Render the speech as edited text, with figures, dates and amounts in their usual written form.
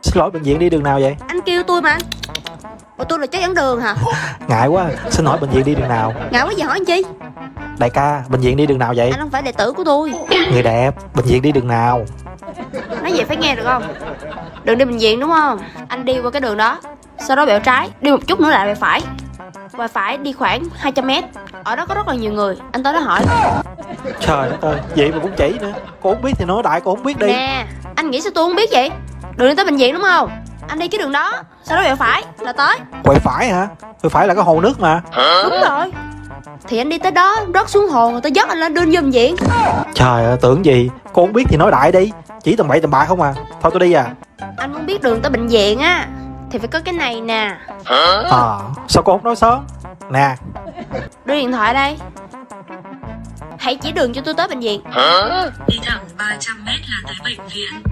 Xin lỗi, bệnh viện đi đường nào vậy? Anh kêu tôi mà. Ủa tôi là chắc dẫn đường hả? Ngại quá, xin hỏi bệnh viện đi đường nào? Ngại quá, giờ hỏi anh chi? Đại ca, bệnh viện đi đường nào vậy? Anh không phải đệ tử của tôi. Người đẹp, bệnh viện đi đường nào? Nói vậy phải nghe được không? Đường đi bệnh viện đúng không? Anh đi qua cái đường đó, sau đó bẹo trái, đi một chút nữa lại bẹo phải, qua phải đi khoảng 200 m. Ở đó có rất là nhiều người, anh tới đó hỏi. Trời đất ơi, vậy mà cũng chỉ nữa. Cô không biết thì nói đại, cô không biết đi. Nè, anh nghĩ sao tôi không biết vậy? Đường đi tới bệnh viện đúng không? Anh đi cái đường đó, sau đó bẹo phải là tới. Quay phải hả? Quay phải là cái hồ nước mà. Đúng rồi. Thì anh đi tới đó, rớt xuống hồ, người ta dắt anh lên đưa anh vô bệnh viện. Trời ơi, tưởng gì. Cô không biết thì nói đại đi. Chỉ tầm bậy tầm bạ không à. Thôi tôi đi à. Anh muốn biết đường tới bệnh viện á thì phải có cái này nè. Sao cô không nói sớm? Nè. Đưa điện thoại đây. Hãy chỉ đường cho tôi tới bệnh viện. Đi thẳng 300 m là tới bệnh viện.